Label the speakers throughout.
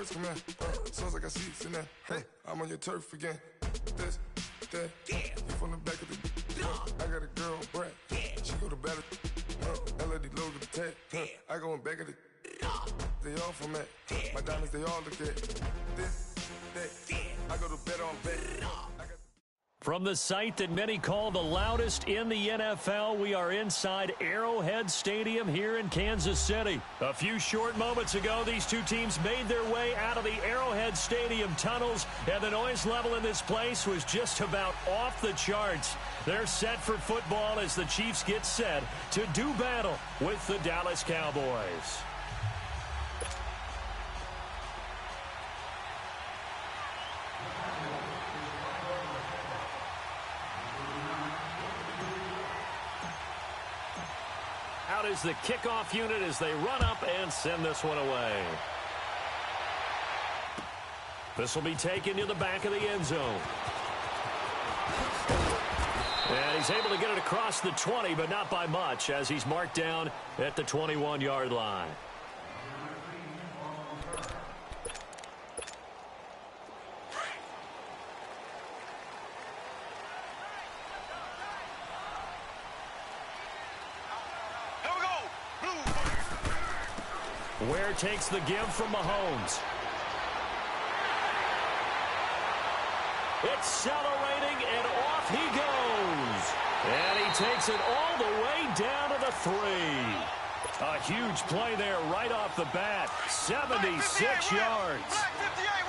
Speaker 1: first come in. Sounds like I see seats in there. Hey, I'm on your turf again. This, that, you from the back of the. I got a girl, Brad. She go to battle. LED logo the tag. I go in back of the. They all from that. My diamonds, they all look at. This, that. I go to bed on bed.
Speaker 2: From the site that many call the loudest in the NFL, we are inside Arrowhead Stadium here in Kansas City. A few short moments ago, these two teams made their way out of the Arrowhead Stadium tunnels, and the noise level in this place was just about off the charts. They're set for football as the Chiefs get set to do battle with the Dallas Cowboys. Out is the kickoff unit as they run up and send this one away. This will be taken to the back of the end zone. And he's able to get it across the 20, but not by much, as he's marked down at the 21-yard line. Ware takes the give from Mahomes. Accelerating, and off he goes. And he takes it all the way down to the 3. A huge play there right off the bat. 76 yards.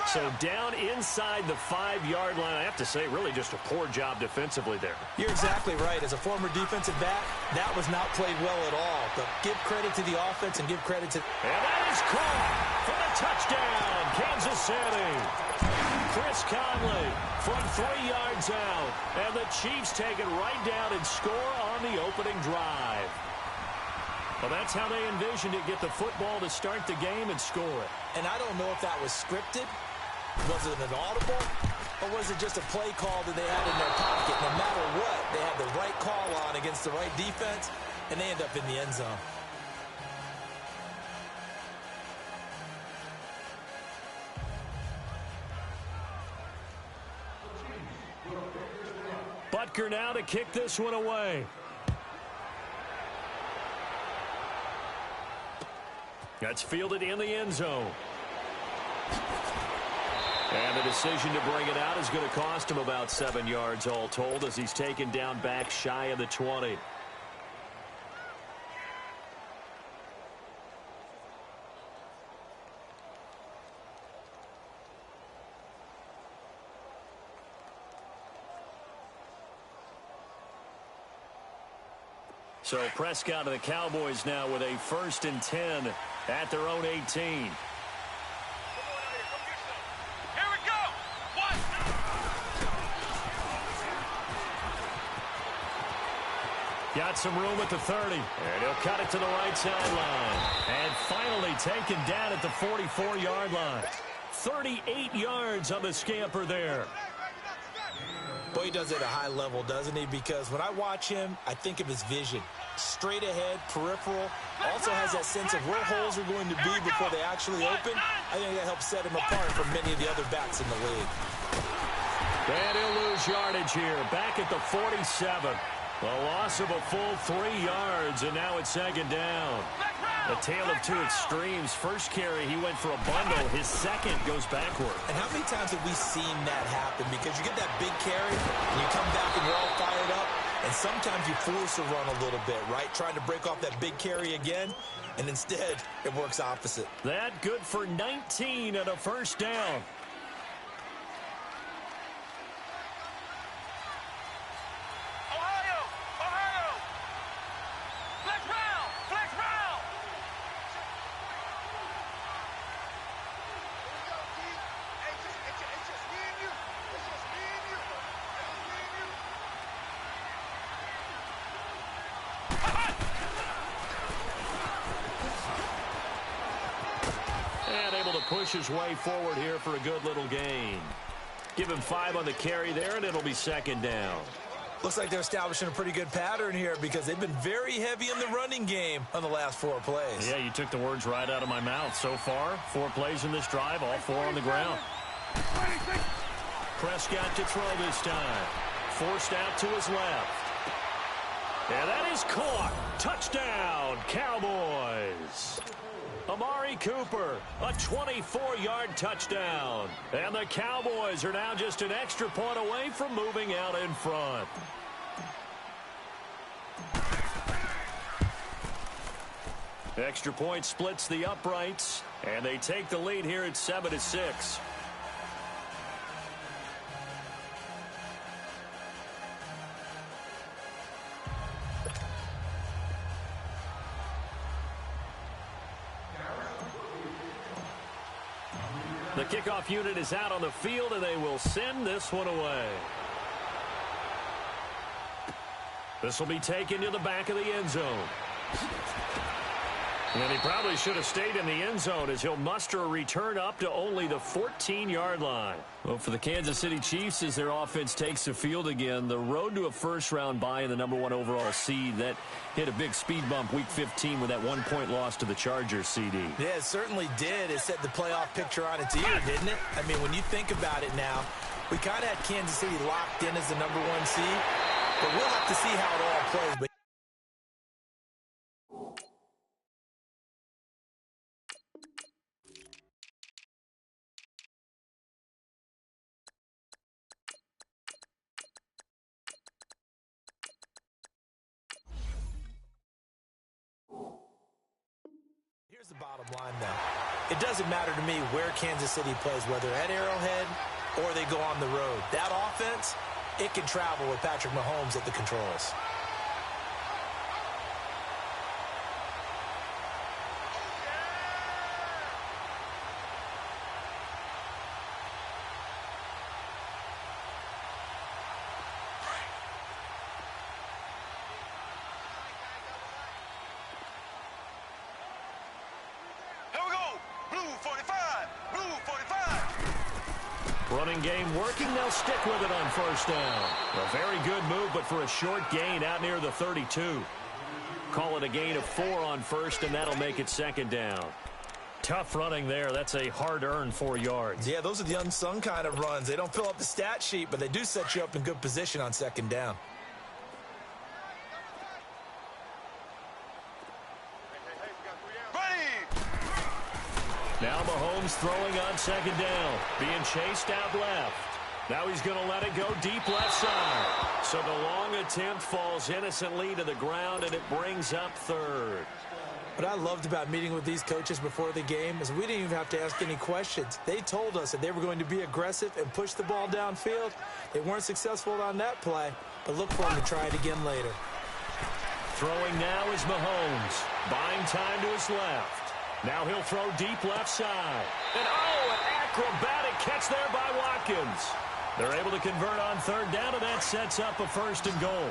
Speaker 2: So down inside the 5-yard line. I have to say, really just a poor job defensively there.
Speaker 3: You're exactly right. As a former defensive back, that was not played well at all. But give credit to the offense and give credit to...
Speaker 2: And that is caught for the touchdown, Kansas City. Chris Conley from 3 yards out. And the Chiefs take it right down and score on the opening drive. Well, that's how they envisioned it, get the football to start the game and score it.
Speaker 3: And I don't know if that was scripted. Was it an audible? Or was it just a play call that they had in their pocket? No matter what, they had the right call on against the right defense, and they end up in the end zone.
Speaker 2: Butker now to kick this one away. That's fielded in the end zone. And the decision to bring it out is going to cost him about 7 yards all told as he's taken down back shy of the 20. So Prescott and the Cowboys now with a 1st and 10 at their own 18. Got some room at the 30. And he'll cut it to the right sideline. And finally taken down at the 44-yard line. 38 yards on the scamper there.
Speaker 3: Boy, he does it at a high level, doesn't he? Because when I watch him, I think of his vision. Straight ahead, peripheral. Also has that sense of where holes are going to be before they actually open. I think that helps set him apart from many of the other backs in the league.
Speaker 2: And he'll lose yardage here. Back at the 47. A loss of a full 3 yards, and now it's 2nd down. A tale of two extremes. First carry, he went for a bundle. His second goes backward.
Speaker 3: And how many times have we seen that happen? Because you get that big carry, and you come back and you're all fired up, and sometimes you force a run a little bit, right? Trying to break off that big carry again, and instead it works opposite.
Speaker 2: That good for 19 and a 1st down. And able to push his way forward here for a good little gain. Give him 5 on the carry there, and it'll be 2nd down.
Speaker 3: Looks like they're establishing a pretty good pattern here because they've been very heavy in the running game on the last 4 plays.
Speaker 2: Yeah, you took the words right out of my mouth. So far, 4 plays in this drive, all 4 on the ground. Prescott to throw this time. Forced out to his left. And that is caught. Touchdown, Cowboys. Amari Cooper, a 24-yard touchdown. And the Cowboys are now just an extra point away from moving out in front. Extra point splits the uprights, and they take the lead here at 7-6. The kickoff unit is out on the field, and they will send this one away. This will be taken to the back of the end zone. And he probably should have stayed in the end zone as he'll muster a return up to only the 14-yard line. Well, for the Kansas City Chiefs, as their offense takes the field again, the road to a first-round bye in the #1 overall seed, that hit a big speed bump week 15 with that 1-point loss to the Chargers, CD.
Speaker 3: Yeah, it certainly did. It set the playoff picture on its ear, didn't it? I mean, when you think about it now, we kind of had Kansas City locked in as the #1 seed, but we'll have to see how it all plays. But here's the bottom line, though. It doesn't matter to me where Kansas City plays, whether at Arrowhead or they go on the road. That offense, it can travel with Patrick Mahomes at the controls.
Speaker 2: Running game working. They'll stick with it on first down. A very good move, but for a short gain out near the 32. Call it a gain of 4 on first, and that'll make it second down. Tough running there. That's a hard-earned 4 yards.
Speaker 3: Yeah, those are the unsung kind of runs. They don't fill up the stat sheet, but they do set you up in good position on second down.
Speaker 2: Now Mahomes throwing on second down. Being chased out left. Now he's going to let it go deep left side. So the long attempt falls innocently to the ground, and it brings up third.
Speaker 3: What I loved about meeting with these coaches before the game is we didn't even have to ask any questions. They told us that they were going to be aggressive and push the ball downfield. They weren't successful on that play, but look for them to try it again later.
Speaker 2: Throwing now is Mahomes. Buying time to his left. Now he'll throw deep left side. And an acrobatic catch there by Watkins. They're able to convert on third down, and that sets up a 1st and goal.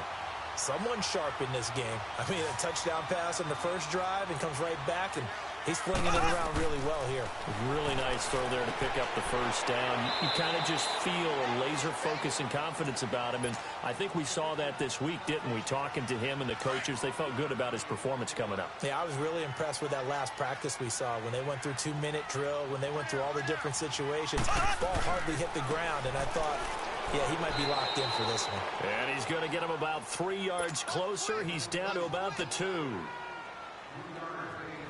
Speaker 3: Someone sharp in this game. I mean, a touchdown pass on the first drive and comes right back, and he's flinging it around really well here.
Speaker 2: Really nice throw there to pick up the first down. You kind of just feel a laser focus and confidence about him, and I think we saw that this week, didn't we? Talking to him and the coaches, they felt good about his performance coming up.
Speaker 3: Yeah, I was really impressed with that last practice we saw when they went through 2-minute drill, when they went through all the different situations. Ball hardly hit the ground, and I thought, yeah, he might be locked in for this one.
Speaker 2: And he's going to get him about 3 yards closer. He's down to about the 2.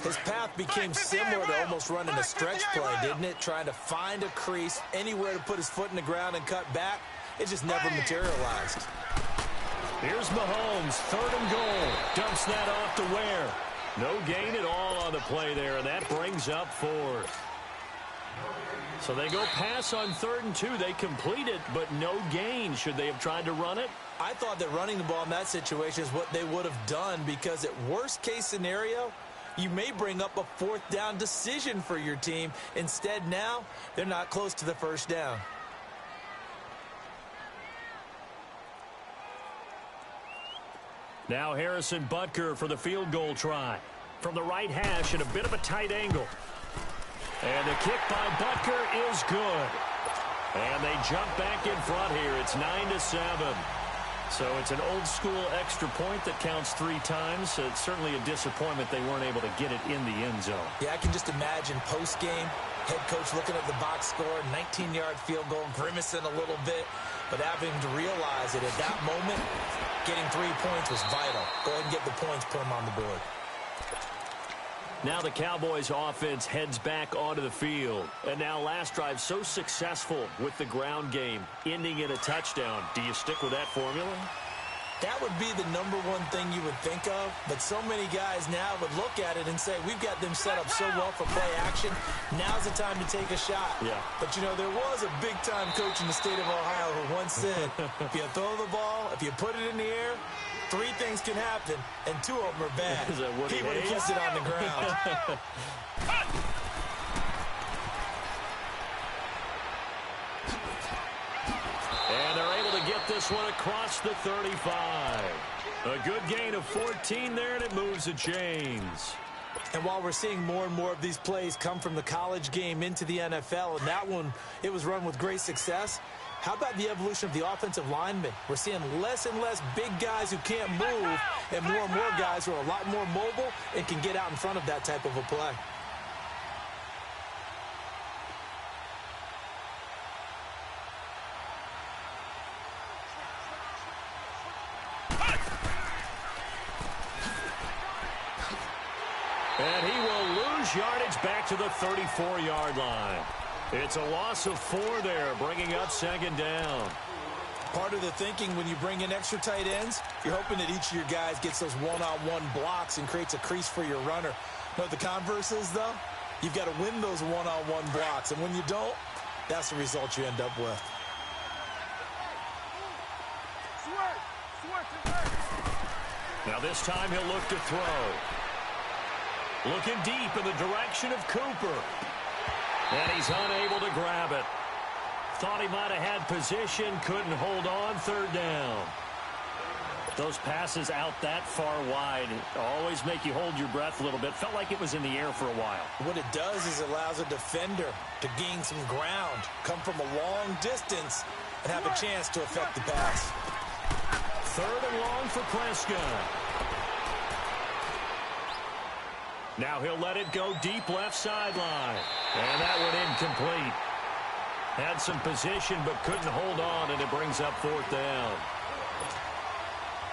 Speaker 3: His path became similar to almost running a stretch play, didn't it? Trying to find a crease, anywhere to put his foot in the ground and cut back. It just never materialized.
Speaker 2: Here's Mahomes, 3rd and goal. Dumps that off to Ware. No gain at all on the play there, and that brings up 4th. So they go pass on 3rd and 2. They complete it, but no gain. Should they have tried to run it?
Speaker 3: I thought that running the ball in that situation is what they would have done, because at worst case scenario, you may bring up a 4th down decision for your team. Instead, now, they're not close to the first down.
Speaker 2: Now Harrison Butker for the field goal try. From the right hash at a bit of a tight angle. And the kick by Butker is good. And they jump back in front here. It's 9-7. So it's an old-school extra point that counts 3 times. So it's certainly a disappointment they weren't able to get it in the end zone.
Speaker 3: Yeah, I can just imagine post-game, head coach looking at the box score, 19-yard field goal, grimacing a little bit, but having to realize that at that moment, getting 3 points was vital. Go ahead and get the points, put them on the board.
Speaker 2: Now the Cowboys offense heads back onto the field. And now last drive so successful with the ground game, ending in a touchdown. Do you stick with that formula?
Speaker 3: That would be the #1 thing you would think of, but so many guys now would look at it and say, we've got them set up so well for play action. Now's the time to take a shot.
Speaker 2: Yeah.
Speaker 3: But, you know, there was a big-time coach in the state of Ohio who once said, if you throw the ball, if you put it in the air, 3 things can happen, and 2 of them are bad. He would have kissed it on the ground.
Speaker 2: And they're able to get this one across the 35. A good gain of 14 there, and it moves the chains.
Speaker 3: And while we're seeing more and more of these plays come from the college game into the NFL, and that one, it was run with great success, how about the evolution of the offensive linemen? We're seeing less and less big guys who can't move and more guys who are a lot more mobile and can get out in front of that type of a play.
Speaker 2: And he will lose yardage back to the 34-yard line. It's a loss of 4 there, bringing up 2nd down.
Speaker 3: Part of the thinking when you bring in extra tight ends, you're hoping that each of your guys gets those one-on-one blocks and creates a crease for your runner. Know what the converse is, though? You've got to win those one-on-one blocks, and when you don't, that's the result you end up with.
Speaker 2: Now this time he'll look to throw. Looking deep in the direction of Cooper. And he's unable to grab it. Thought he might have had position, couldn't hold on, 3rd down. Those passes out that far wide always make you hold your breath a little bit. Felt like it was in the air for a while.
Speaker 3: What it does is it allows a defender to gain some ground, come from a long distance, and have a chance to affect the pass.
Speaker 2: 3rd and long for Prescott. Now he'll let it go deep left sideline. And that one incomplete. Had some position but couldn't hold on, and it brings up 4th down.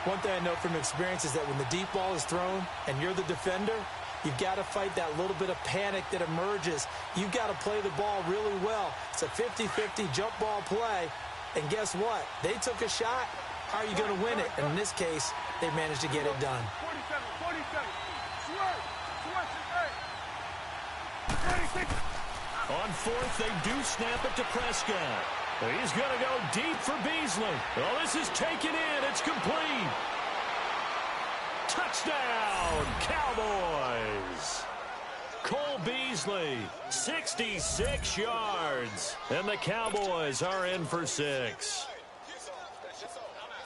Speaker 3: One thing I know from experience is that when the deep ball is thrown and you're the defender, you've got to fight that little bit of panic that emerges. You've got to play the ball really well. It's a 50-50 jump ball play. And guess what? They took a shot. How are you going to win it? And in this case, they managed to get it done.
Speaker 1: 47.
Speaker 2: On 4th, they do snap it to Prescott. He's going to go deep for Beasley. Oh, this is taken in. It's complete. Touchdown, Cowboys. Cole Beasley, 66 yards. And the Cowboys are in for 6.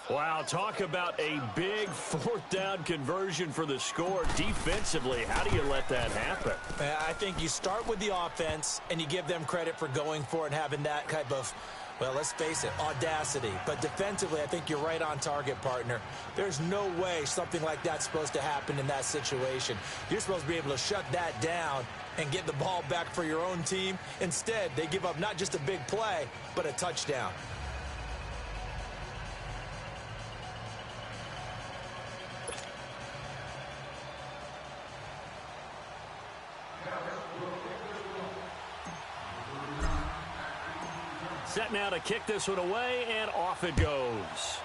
Speaker 2: Wow, talk about a big 4th down conversion for the score. Defensively, how do you let that happen?
Speaker 3: I think you start with the offense, and you give them credit for going for it and having that type of, well, let's face it, audacity. But defensively, I think you're right on target, partner. There's no way something like that's supposed to happen in that situation. You're supposed to be able to shut that down and get the ball back for your own team. Instead, they give up not just a big play, but a touchdown.
Speaker 2: Set now to kick this one away, and off it goes.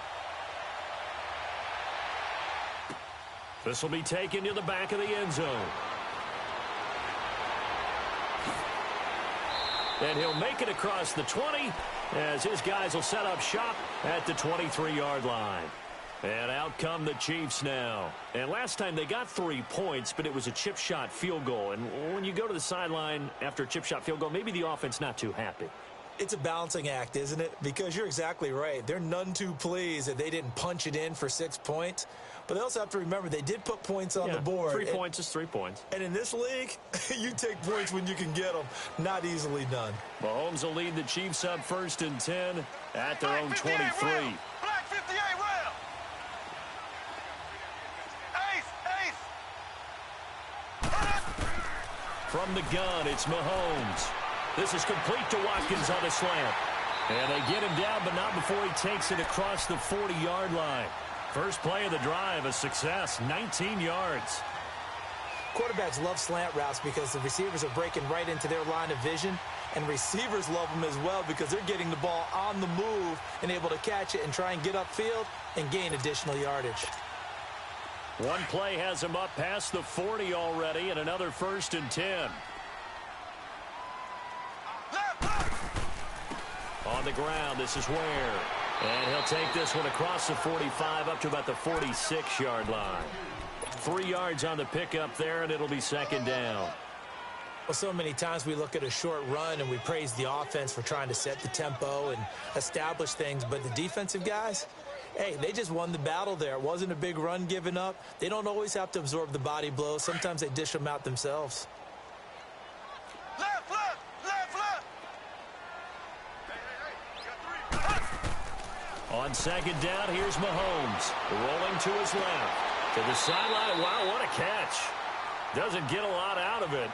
Speaker 2: This will be taken to the back of the end zone. And he'll make it across the 20 as his guys will set up shop at the 23-yard line. And out come the Chiefs now. And last time they got 3 points, but it was a chip shot field goal. And when you go to the sideline after a chip shot field goal, maybe the offense not too happy.
Speaker 3: It's a balancing act, isn't it? Because you're exactly right. They're none too pleased that they didn't punch it in for 6 points. But they also have to remember they did put points on the board.
Speaker 2: 3 points is 3 points.
Speaker 3: And in this league, you take points when you can get them. Not easily done.
Speaker 2: Mahomes will lead the Chiefs up 1st and 10 at their own 23.
Speaker 1: Black 58 round.
Speaker 2: From the gun, it's Mahomes. This is complete to Watkins on the slant. And they get him down, but not before he takes it across the 40-yard line. First play of the drive, a success, 19 yards.
Speaker 3: Quarterbacks love slant routes because the receivers are breaking right into their line of vision, and receivers love them as well because they're getting the ball on the move and able to catch it and try and get upfield and gain additional yardage.
Speaker 2: One play has him up past the 40 already, and another 1st and 10. On the ground, this is Ware. And he'll take this one across the 45 up to about the 46-yard line. 3 yards on the pickup there, and it'll be 2nd down.
Speaker 3: Well, so many times we look at a short run and we praise the offense for trying to set the tempo and establish things, but the defensive guys, hey, they just won the battle there. It wasn't a big run given up. They don't always have to absorb the body blows. Sometimes they dish them out themselves.
Speaker 1: Left, left, left, left.
Speaker 2: On 2nd down, here's Mahomes. Rolling to his left. To the sideline. Wow, what a catch. Doesn't get a lot out of it,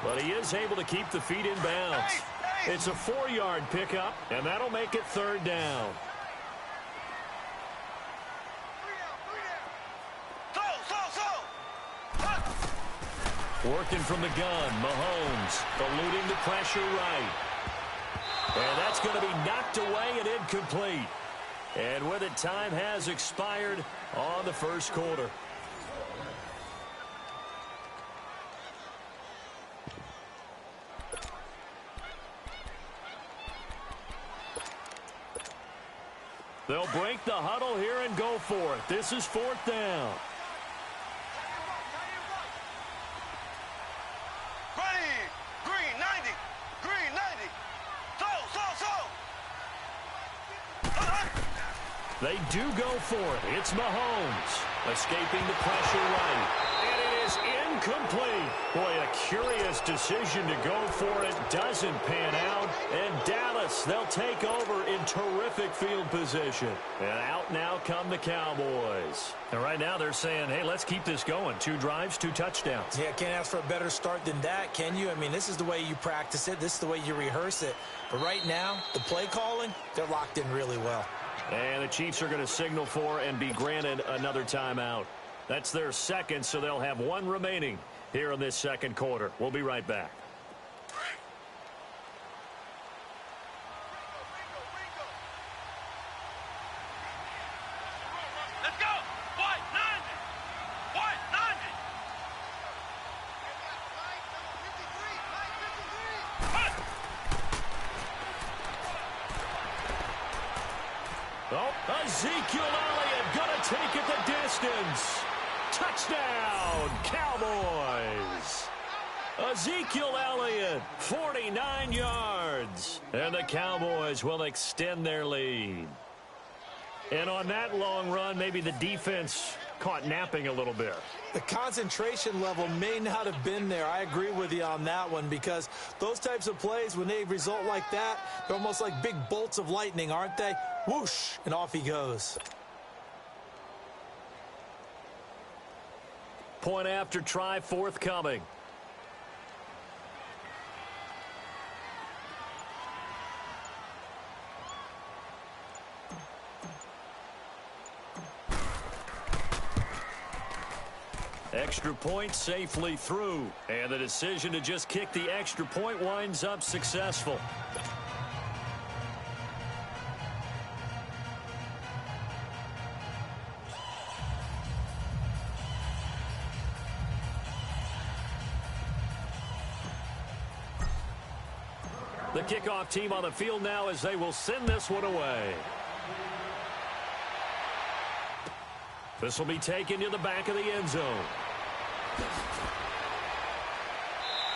Speaker 2: but he is able to keep the feet in bounds. It's a 4-yard pickup, and that'll make it 3rd down. Working from the gun, Mahomes eluding the pressure right. And that's going to be knocked away and incomplete. And with it, time has expired on the 1st quarter. They'll break the huddle here and go for it. This is 4th down.
Speaker 1: Green 90. Green 90.
Speaker 2: They do go for it. It's Mahomes escaping the pressure right. And it is incomplete. Boy, a curious decision to go for it. Doesn't pan out. And Dallas, they'll take over in terrific field position. And out now come the Cowboys. And right now they're saying, hey, let's keep this going. 2 drives, 2 touchdowns.
Speaker 3: Yeah, can't ask for a better start than that, can you? I mean, this is the way you practice it. This is the way you rehearse it. But right now, the play calling, they're locked in really well.
Speaker 2: And the Chiefs are going to signal for and be granted another timeout. That's their 2nd, so they'll have 1 remaining here in this 2nd quarter. We'll be right back.
Speaker 1: Let's go. White 90. White 90.
Speaker 2: Oh, Ezekiel Elliott going to take it the distance. Touchdown, Cowboys. Ezekiel Elliott, 49 yards. And the Cowboys will extend their lead. And on that long run, maybe the defense caught napping a little bit.
Speaker 3: The concentration level may not have been there. I agree with you on that one because those types of plays, when they result like that, they're almost like big bolts of lightning, aren't they? Whoosh, and off he goes.
Speaker 2: Point after try forthcoming. Extra point safely through. And the decision to just kick the extra point winds up successful. The kickoff team on the field now as they will send this one away. This will be taken to the back of the end zone.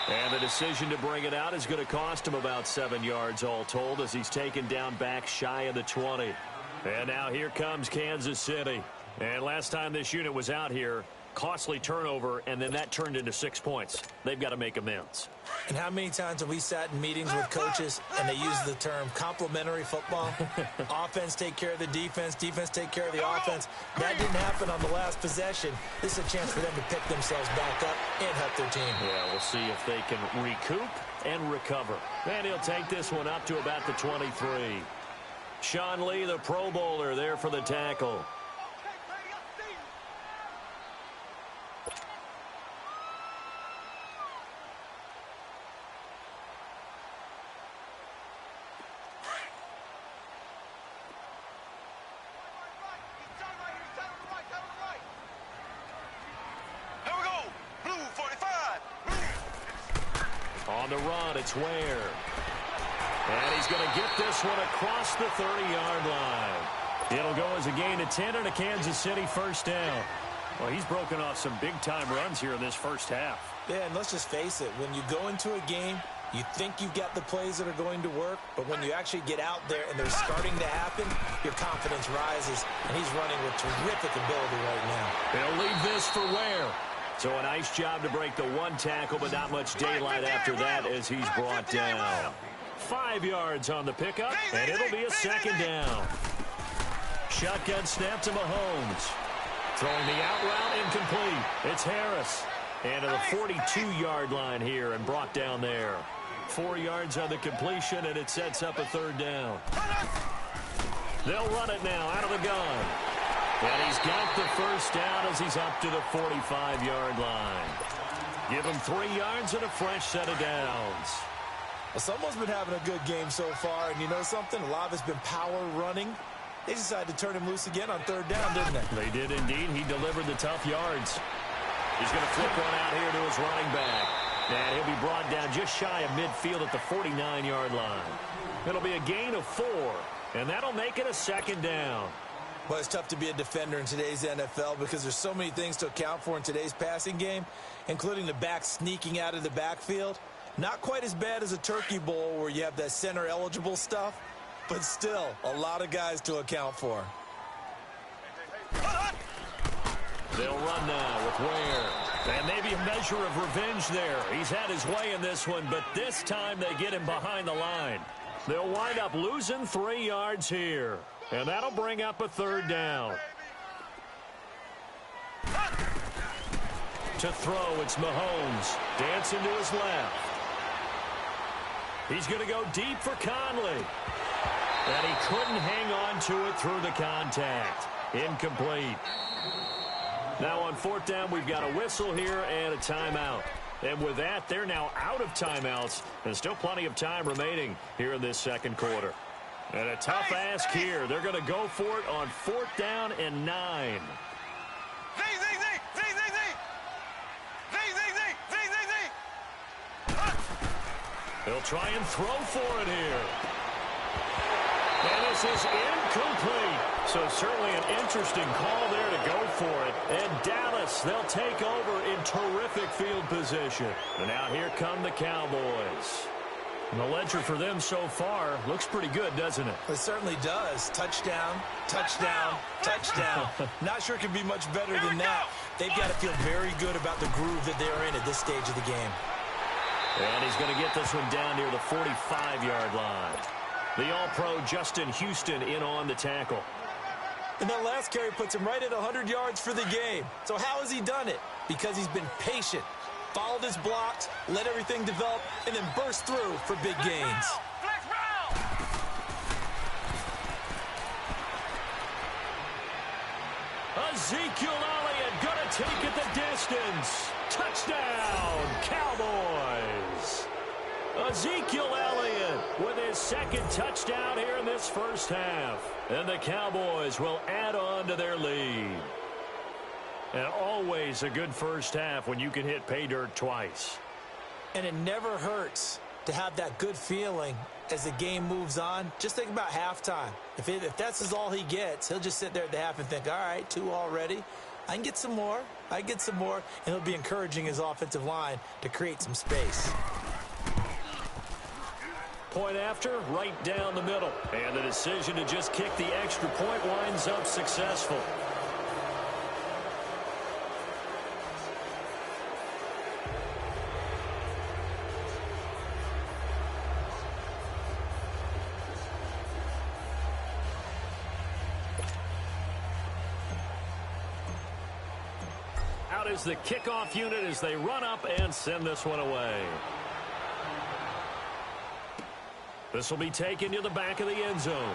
Speaker 2: And the decision to bring it out is going to cost him about 7 yards all told as he's taken down back shy of the 20. And now here comes Kansas City. And last time this unit was out here, Costly turnover, and then that turned into 6 points. They've got to make amends.
Speaker 3: And how many times have we sat in meetings with coaches and they use the term complementary football? Offense take care of the defense, defense take care of the offense. That didn't happen on the last possession. This is a chance for them to pick themselves back up and help their team.
Speaker 2: Yeah, we'll see if they can recoup and recover. And he'll take this one up to about the 23. Sean Lee, the Pro Bowler, there for the tackle. On the run, it's Ware. And he's going to get this one across the 30-yard line. It'll go as a gain of 10 and a Kansas City first down. Well, he's broken off some big-time runs here in this first half.
Speaker 3: Yeah, and let's just face it. When you go into a game, you think you've got the plays that are going to work, but when you actually get out there and they're starting to happen, your confidence rises, and he's running with terrific ability right now.
Speaker 2: They'll leave this for Ware. So a nice job to break the one tackle, but not much daylight after that as he's brought down. 5 yards on the pickup, and it'll be a second down. Shotgun snap to Mahomes. Throwing the out route incomplete. It's Harris. And to the 42-yard line here and brought down there. 4 yards on the completion, and it sets up a third down. They'll run it now out of the gun. And he's got the first down as he's up to the 45-yard line. Give him 3 yards and a fresh set of downs.
Speaker 3: Well, someone's been having a good game so far, and you know something? A lot of it's been power running. They decided to turn him loose again on third down, didn't they?
Speaker 2: They did indeed. He delivered the tough yards. He's going to flip one out here to his running back. And he'll be brought down just shy of midfield at the 49-yard line. It'll be a gain of 4, and that'll make it a second down.
Speaker 3: Well, it's tough to be a defender in today's NFL because there's so many things to account for in today's passing game, including the back sneaking out of the backfield. Not quite as bad as a turkey bowl where you have that center-eligible stuff, but still a lot of guys to account for.
Speaker 2: They'll run now with Ware. And maybe a measure of revenge there. He's had his way in this one, but this time they get him behind the line. They'll wind up losing 3 yards here. And that'll bring up a third down. To throw, it's Mahomes. Dancing to his left. He's going to go deep for Conley. And he couldn't hang on to it through the contact. Incomplete. Now on fourth down, we've got a whistle here and a timeout. And with that, they're now out of timeouts. And still plenty of time remaining here in this second quarter. And a tough ask here. They're going to go for it on fourth down and 9. They'll try and throw for it here. And this is incomplete. So certainly an interesting call there to go for it. And Dallas, they'll take over in terrific field position. And now here come the Cowboys. And the ledger for them so far looks pretty good, doesn't it?
Speaker 3: It certainly does. Touchdown, touchdown, touchdown. Not sure it could be much better than that. They've got to feel very good about the groove that they're in at this stage of the game.
Speaker 2: And he's going to get this one down near the 45-yard line. The All-Pro Justin Houston in on the tackle.
Speaker 3: And that last carry puts him right at 100 yards for the game. So how has he done it? Because he's been patient. Followed his blocks, let everything develop, and then burst through for big gains.
Speaker 2: Ezekiel Elliott going to take it the distance. Touchdown, Cowboys. Ezekiel Elliott with his second touchdown here in this first half. And the Cowboys will add on to their lead. And always a good first half when you can hit pay dirt twice.
Speaker 3: And it never hurts to have that good feeling as the game moves on. Just think about halftime. If that's all he gets, he'll just sit there at the half and think, all right, 2 already. I can get some more. I can get some more. And he'll be encouraging his offensive line to create some space.
Speaker 2: Point after, right down the middle. And the decision to just kick the extra point winds up successful. Out is the kickoff unit as they run up and send this one away. This will be taken to the back of the end zone.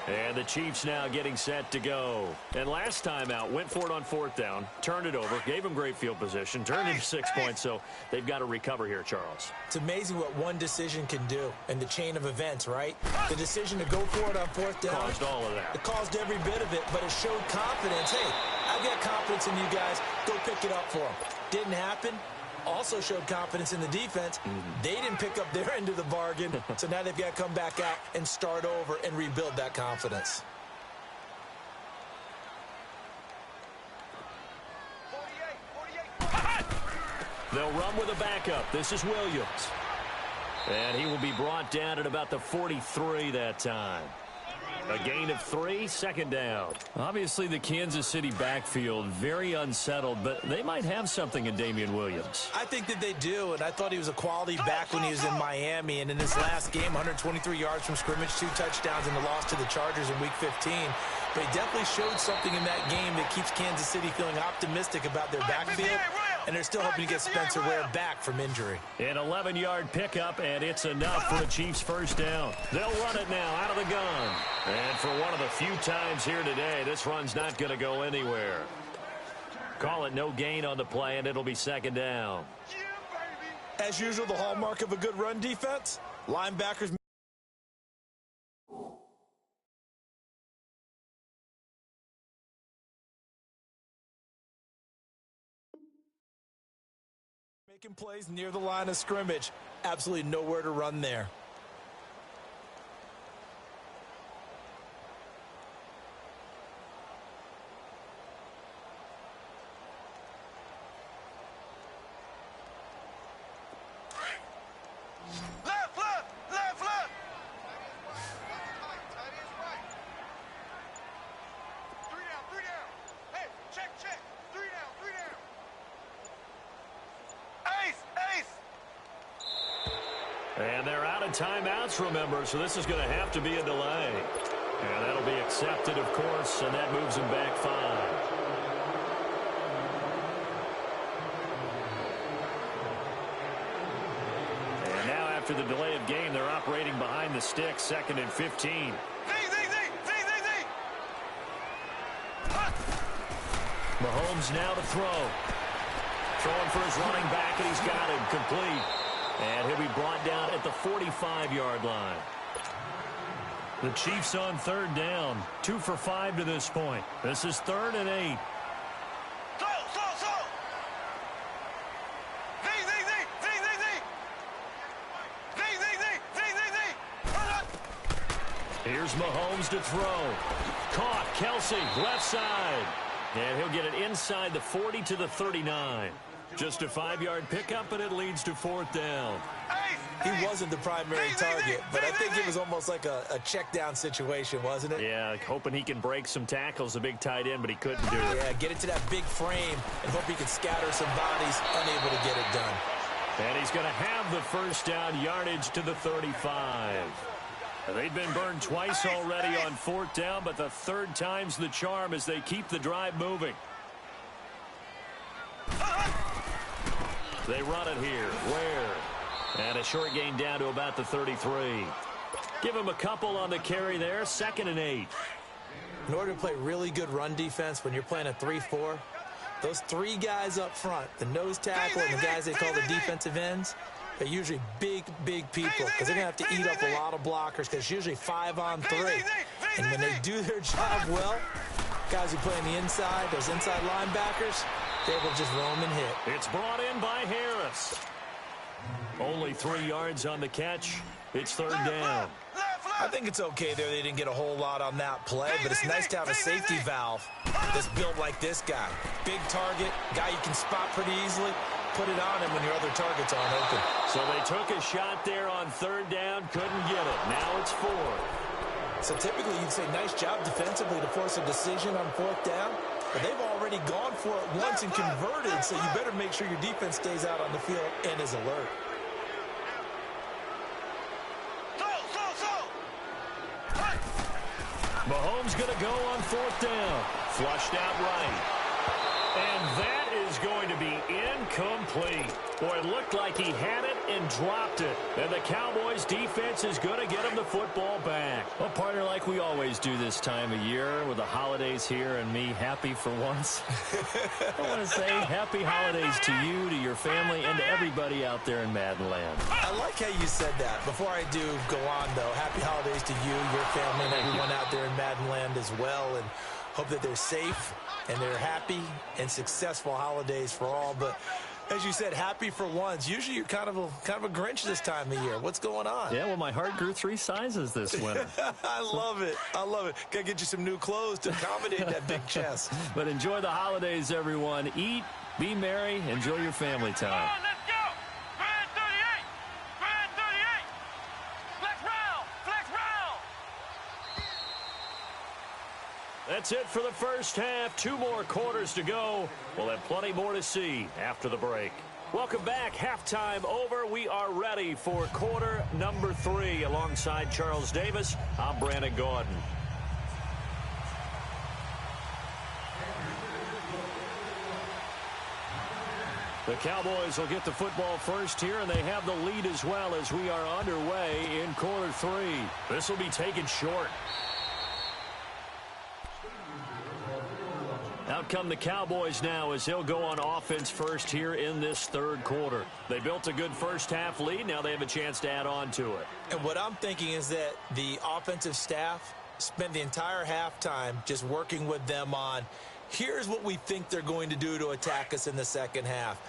Speaker 2: And the Chiefs now getting set to go. And last time out, went for it on 4th down, turned it over, gave them great field position, turned into 6 points, so they've got to recover here, Charles.
Speaker 3: It's amazing what one decision can do in the chain of events, right? The decision to go for it on 4th down.
Speaker 2: Caused all of that.
Speaker 3: It caused every bit of it, but it showed confidence. Hey, I've got confidence in you guys. Go pick it up for them. Didn't happen. Also showed confidence in the defense. They didn't pick up their end of the bargain, so now they've got to come back out and start over and rebuild that confidence.
Speaker 1: 48.
Speaker 2: They'll run with a backup. This is Williams. And he will be brought down at about the 43 that time. A gain of 3, 2nd down. Obviously, the Kansas City backfield very unsettled, but they might have something in Damian Williams.
Speaker 3: I think that they do, and I thought he was a quality back when he was in Miami. And in this last game, 123 yards from scrimmage, 2 touchdowns in the loss to the Chargers in Week 15. But he definitely showed something in that game that keeps Kansas City feeling optimistic about their backfield. And they're still hoping to get Spencer Ware back from injury.
Speaker 2: An 11-yard pickup, and it's enough for a Chiefs 1st down. They'll run it now out of the gun. And for one of the few times here today, this run's not going to go anywhere. Call it no gain on the play, and it'll be 2nd down.
Speaker 3: As usual, the hallmark of a good run defense, linebackers making plays near the line of scrimmage. Absolutely nowhere to run there.
Speaker 1: Left. 3 down. Hey, check. 3 down. Ace.
Speaker 2: And they're out of timeouts, remember, so this is going to have to be a delay. And that'll be accepted, of course, and that moves them back 5. And now after the delay of game, they're operating behind the sticks, 2nd and 15. Mahomes now to throw. Throwing for his running back, and he's got him complete. And he'll be brought down at the 45-yard line. The Chiefs on 3rd down. 2 for 5 to this point. This is 3rd and 8. Here's Mahomes to throw. Caught. Kelsey, left side. And he'll get it inside the 40 to the 39. Just a 5-yard pickup, and it leads to 4th down.
Speaker 3: He wasn't the primary target, but I think it was almost like a check down situation, wasn't it?
Speaker 2: Yeah, hoping he can break some tackles, a big tight end, but he couldn't do it.
Speaker 3: Yeah, get it to that big frame and hope he can scatter some bodies, unable to get it done.
Speaker 2: And he's going to have the 1st down, yardage to the 35. They've been burned twice already on 4th down, but the 3rd time's the charm as they keep the drive moving. They run it here. Ware. And a short gain down to about the 33. Give him a couple on the carry there. 2nd and 8.
Speaker 3: In order to play really good run defense when you're playing a 3-4, those 3 guys up front, the nose tackle and the guys they call the defensive ends, they're usually big people because they're going to have to eat up a lot of blockers because it's usually 5 on 3. And when they do their job well, guys who play on the inside, those inside linebackers, they will just roam and hit.
Speaker 2: It's brought in by Harris. Only 3 yards on the catch. It's 3rd down.
Speaker 3: I think it's okay there. They didn't get a whole lot on that play, but it's nice to have a safety valve that's built like this guy. Big target, guy you can spot pretty easily. Put it on him when your other targets aren't open.
Speaker 2: So they took a shot there on 3rd down, couldn't get it. Now it's 4th.
Speaker 3: So typically you'd say nice job defensively to force a decision on 4th down, but they've already gone for it once and converted, so you better make sure your defense stays out on the field and is alert.
Speaker 2: Mahomes going to go on 4th down. Flushed out right. And that is going to be incomplete. Boy, it looked like he had it and dropped it. And the Cowboys defense is going to get him the football back. Well, partner, like we always do this time of year with the holidays here and me happy for once. I want to say happy holidays to you, to your family, and to everybody out there in Madden land.
Speaker 3: I like how you said that. Before I do go on, though, happy holidays to you, your family, and everyone out there in Madden land as well. And hope that they're safe and they're happy and successful holidays for all. But as you said, happy for once. Usually you're kind of a Grinch this time of year. What's going on?
Speaker 2: Yeah, well, my heart grew 3 sizes this winter.
Speaker 3: I love it. I love it. Got to get you some new clothes to accommodate that big chest.
Speaker 2: But enjoy the holidays, everyone. Eat, be merry, enjoy your family time. That's it for the first half. 2 more quarters to go. We'll have plenty more to see after the break. Welcome back. Halftime over. We are ready for quarter number 3. Alongside Charles Davis, I'm Brandon Gordon. The Cowboys will get the football first here, and they have the lead as well as we are underway in quarter 3. This will be taken short. Out come the Cowboys now as they'll go on offense first here in this 3rd quarter. They built a good first half lead. Now they have a chance to add on to it.
Speaker 3: And what I'm thinking is that the offensive staff spent the entire halftime just working with them on, here's what we think they're going to do to attack us in the second half.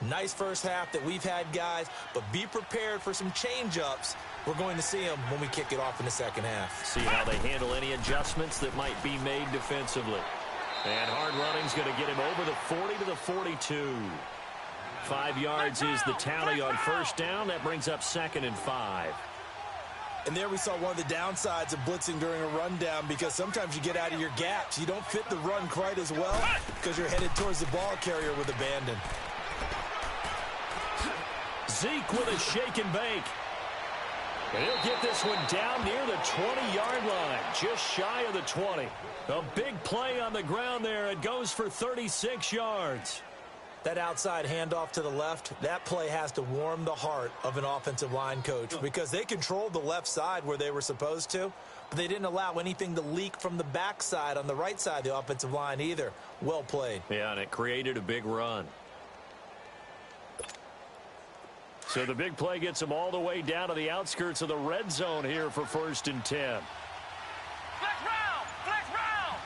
Speaker 3: Nice first half that we've had, guys, but be prepared for some change-ups. We're going to see them when we kick it off in the second half.
Speaker 2: See how they handle any adjustments that might be made defensively. And hard running's going to get him over the 40 to the 42. 5 yards is the tally on first down. That brings up 2nd and 5.
Speaker 3: And there we saw one of the downsides of blitzing during a rundown, because sometimes you get out of your gaps. You don't fit the run quite as well because you're headed towards the ball carrier with abandon.
Speaker 2: Zeke with a shake and bake. And he'll get this one down near the 20-yard line, just shy of the 20. A big play on the ground there. It goes for 36 yards.
Speaker 3: That outside handoff to the left, that play has to warm the heart of an offensive line coach, because they controlled the left side where they were supposed to, but they didn't allow anything to leak from the backside on the right side of the offensive line either. Well played.
Speaker 2: Yeah, and it created a big run. So the big play gets them all the way down to the outskirts of the red zone here for 1st and 10.
Speaker 4: Flex round! Flex round!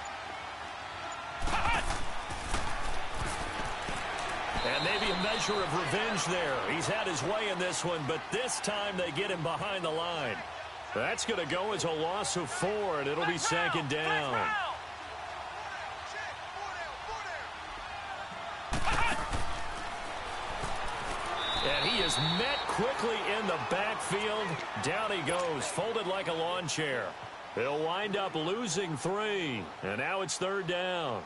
Speaker 2: And maybe a measure of revenge there. He's had his way in this one, but this time they get him behind the line. That's going to go as a loss of 4, and it'll be 2nd down. And he is met quickly in the backfield. Down he goes, folded like a lawn chair. They'll wind up losing 3, and now it's 3rd down.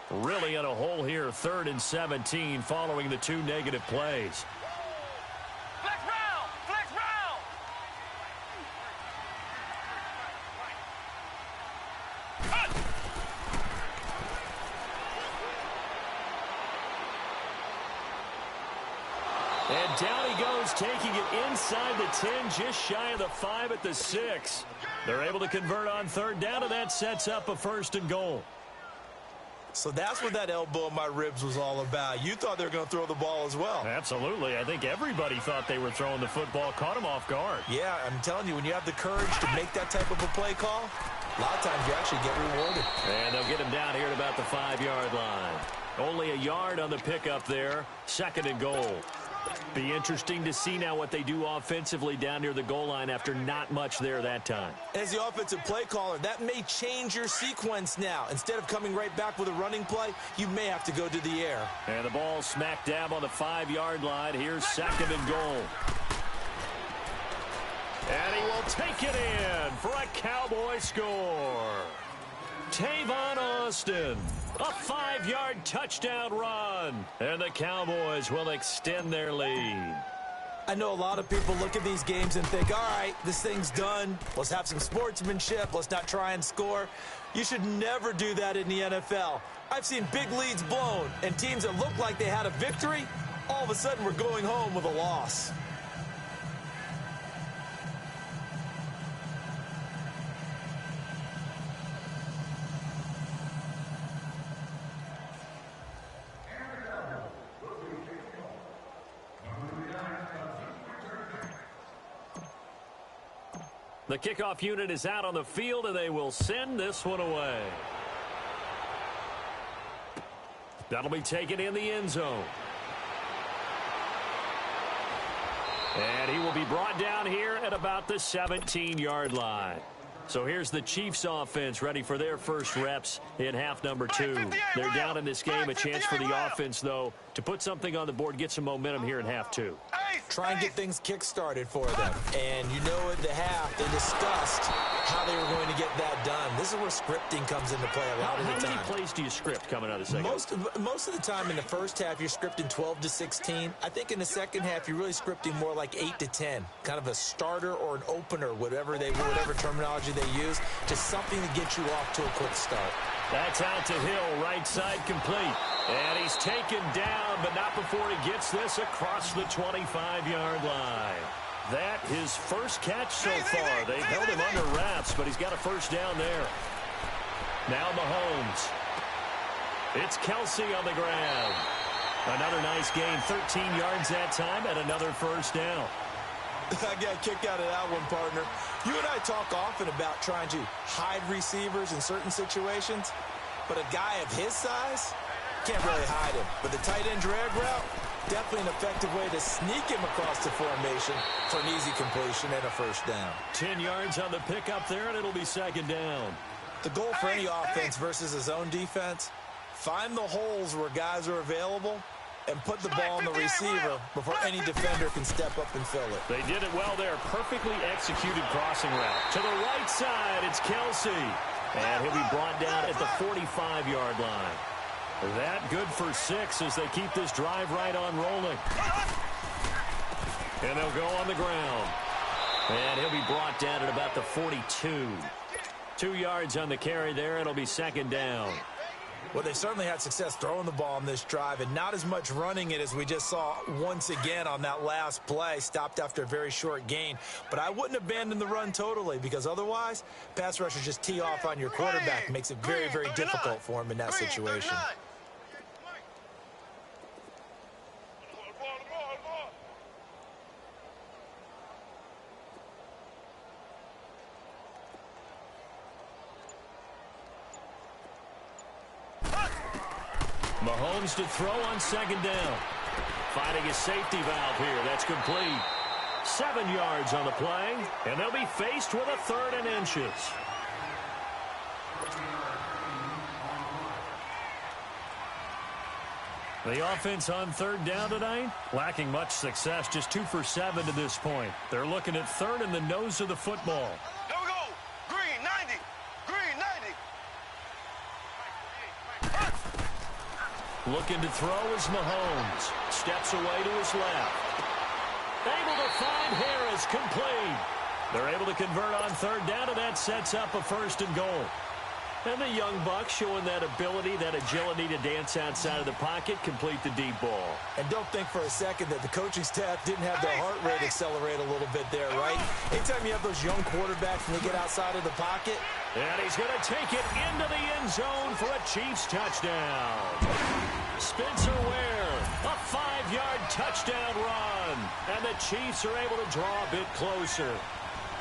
Speaker 2: Really in a hole here, 3rd and 17 following the 2 negative plays.
Speaker 4: Flex round! Flex round!
Speaker 2: And down he goes, taking it inside the 10, just shy of the 5 at the 6. They're able to convert on 3rd down, and that sets up a 1st and goal.
Speaker 3: So that's what that elbow in my ribs was all about. You thought they were going to throw the ball as well.
Speaker 2: Absolutely. I think everybody thought they were throwing the football, caught him off guard.
Speaker 3: Yeah, I'm telling you, when you have the courage to make that type of a play call, a lot of times you actually get rewarded.
Speaker 2: And they'll get him down here at about the 5-yard line. Only a yard on the pickup there. 2nd and goal. Be interesting to see now what they do offensively down near the goal line after not much there that time.
Speaker 3: As the offensive play caller, that may change your sequence now. Instead of coming right back with a running play, you may have to go to the air.
Speaker 2: And the ball smack dab on the 5-yard line. Here's 2nd and goal. And he will take it in for a Cowboy score. Tavon Austin, a 5-yard touchdown run. And the Cowboys will extend their lead.
Speaker 3: I know a lot of people look at these games and think, all right, this thing's done. Let's have some sportsmanship. Let's not try and score. You should never do that in the NFL. I've seen big leads blown, and teams that looked like they had a victory, all of a sudden we're going home with a loss.
Speaker 2: The kickoff unit is out on the field, and they will send this one away. That'll be taken in the end zone. And he will be brought down here at about the 17-yard line. So here's the Chiefs offense ready for their first reps in half number 2. They're down in this game. A chance for the offense, though, to put something on the board, get some momentum here in half 2.
Speaker 3: Try and get things kick-started for them. And you know at the half, they discussed how they were going to get that done. This is where scripting comes into play a lot of the time.
Speaker 2: How many plays do you script coming out of the second?
Speaker 3: Most of the time in the first half, you're scripting 12 to 16. I think in the second half, you're really scripting more like 8 to 10. Kind of a starter or an opener, whatever terminology they use, just something to get you off to a quick start.
Speaker 2: That's out to Hill, right side complete. And he's taken down, but not before he gets this across the 25-yard line. That his first catch so far. They've held him under wraps, but he's got a first down there. Now Mahomes. It's Kelsey on the ground. Another nice gain, 13 yards that time, and another first down.
Speaker 3: I got a kick out of that one, partner. You and I talk often about trying to hide receivers in certain situations, but a guy of his size can't really hide him. But the tight end drag route, definitely an effective way to sneak him across the formation for an easy completion and a first down.
Speaker 2: 10 yards on the pickup there, and it'll be second down.
Speaker 3: The goal for any offense versus a zone defense, find the holes where guys are available and put the ball on the receiver before any defender can step up and fill it.
Speaker 2: They did it well there. Perfectly executed crossing route. To the right side, it's Kelsey. And he'll be brought down at the 45-yard line. That good for 6 as they keep this drive right on rolling. And they'll go on the ground. And he'll be brought down at about the 42. 2 yards on the carry there. It'll be second down.
Speaker 3: Well, they certainly had success throwing the ball on this drive and not as much running it as we just saw once again on that last play. Stopped after a very short gain. But I wouldn't abandon the run totally because otherwise, pass rushers just tee off on your quarterback. Makes it very, very difficult for him in that situation.
Speaker 2: Mahomes to throw on second down. Finding his safety valve here. That's complete. 7 yards on the play, and they'll be faced with a 3rd and inches. The offense on 3rd down tonight, lacking much success, just 2 for 7 to this point. They're looking at 3rd in the nose of the football.
Speaker 4: Here we go. Green, 90. Green, 90.
Speaker 2: Looking to throw is Mahomes. Steps away to his left. Able to find Harris, complete. They're able to convert on 3rd down, and that sets up a 1st and goal. And the young buck showing that ability, that agility to dance outside of the pocket, complete the deep ball.
Speaker 3: And don't think for a second that the coaching staff didn't have their heart rate accelerate a little bit there, right? Anytime you have those young quarterbacks and they get outside of the pocket.
Speaker 2: And he's going to take it into the end zone for a Chiefs touchdown. Spencer Ware, a 5-yard touchdown run. And the Chiefs are able to draw a bit closer.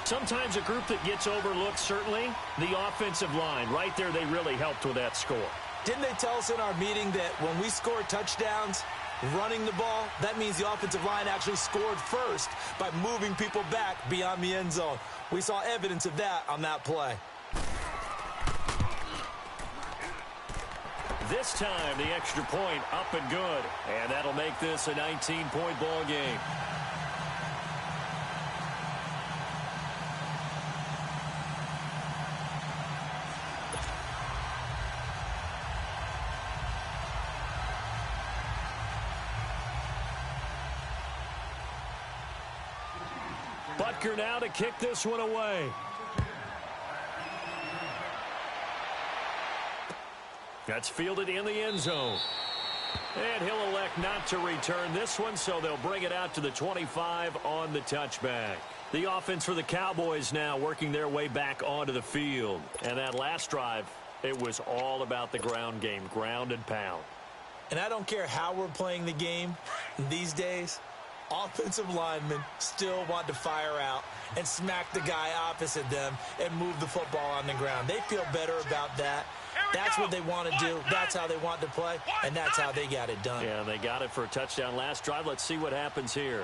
Speaker 2: Sometimes a group that gets overlooked, certainly, the offensive line. Right there, they really helped with that score.
Speaker 3: Didn't they tell us in our meeting that when we score touchdowns, running the ball, that means the offensive line actually scored first by moving people back beyond the end zone? We saw evidence of that on that play.
Speaker 2: This time, the extra point up and good. And that'll make this a 19-point ball game. Butker now to kick this one away. That's fielded in the end zone. And he'll elect not to return this one, so they'll bring it out to the 25 on the touchback. The offense for the Cowboys now working their way back onto the field. And that last drive, it was all about the ground game, ground and pound.
Speaker 3: And I don't care how we're playing the game these days, offensive linemen still want to fire out and smack the guy opposite them and move the football on the ground. They feel better about that. That's what they want to do. That's how they want to play, and that's how they got it done.
Speaker 2: Yeah, they got it for a touchdown last drive. Let's see what happens here.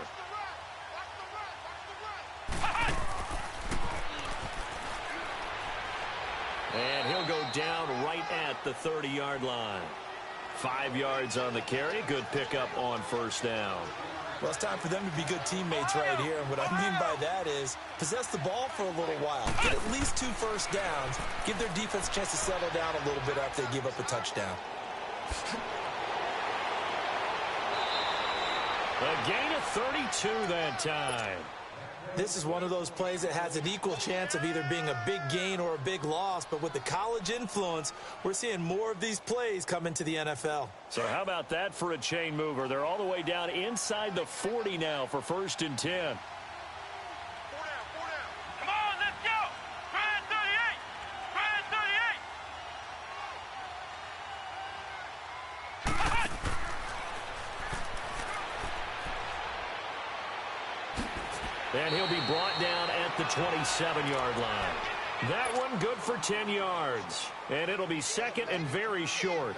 Speaker 2: And he'll go down right at the 30-yard line. 5 yards on the carry. Good pickup on first down.
Speaker 3: Well, it's time for them to be good teammates right here. And what I mean by that is possess the ball for a little while. Get at least 2 first downs. Give their defense a chance to settle down a little bit after they give up a touchdown.
Speaker 2: A gain of 32 that time.
Speaker 3: This is one of those plays that has an equal chance of either being a big gain or a big loss. But with the college influence, we're seeing more of these plays come into the NFL.
Speaker 2: So how about that for a chain mover? They're all the way down inside the 40 now for 1st and 10.
Speaker 4: Come on, let's go. Try 38. Try 38.
Speaker 2: And he'll be brought down at the 27-yard line. That one good for 10 yards. And it'll be 2nd and very short.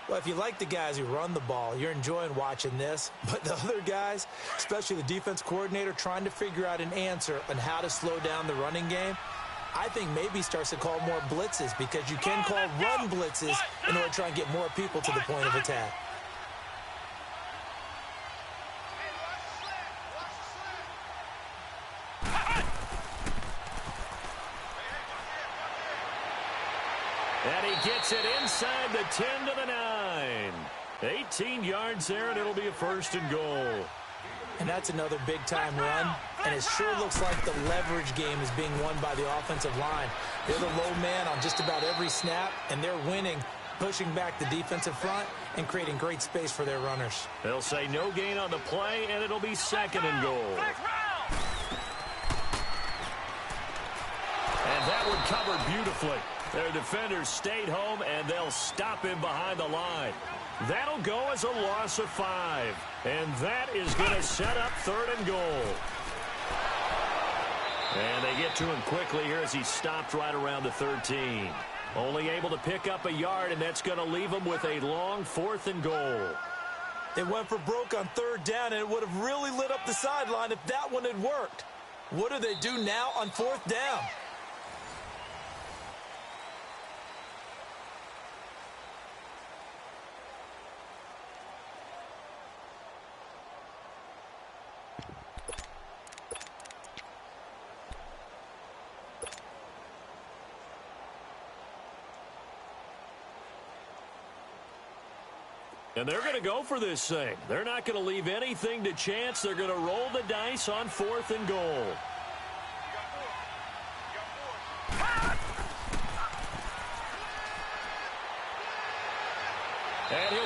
Speaker 3: Well, if you like the guys who run the ball, you're enjoying watching this. But the other guys, especially the defense coordinator, trying to figure out an answer on how to slow down the running game, I think maybe starts to call more blitzes, because you can call run blitzes in order to try and get more people to the point of attack.
Speaker 2: And he gets it inside the 10 to the 9. 18 yards there, and it'll be a 1st and goal.
Speaker 3: And that's another big-time run. And it sure looks like the leverage game is being won by the offensive line. They're the low man on just about every snap, and they're winning, pushing back the defensive front and creating great space for their runners.
Speaker 2: They'll say no gain on the play, and it'll be 2nd and goal. And that one covered beautifully. Their defenders stayed home, and they'll stop him behind the line. That'll go as a loss of 5. And that is going to set up 3rd and goal. And they get to him quickly here as he stopped right around the 13. Only able to pick up a yard, and that's going to leave him with a long 4th and goal.
Speaker 3: They went for broke on 3rd down, and it would have really lit up the sideline if that one had worked. What do they do now on 4th down?
Speaker 2: And they're going to go for this thing. They're not going to leave anything to chance. They're going to roll the dice on 4th and goal. And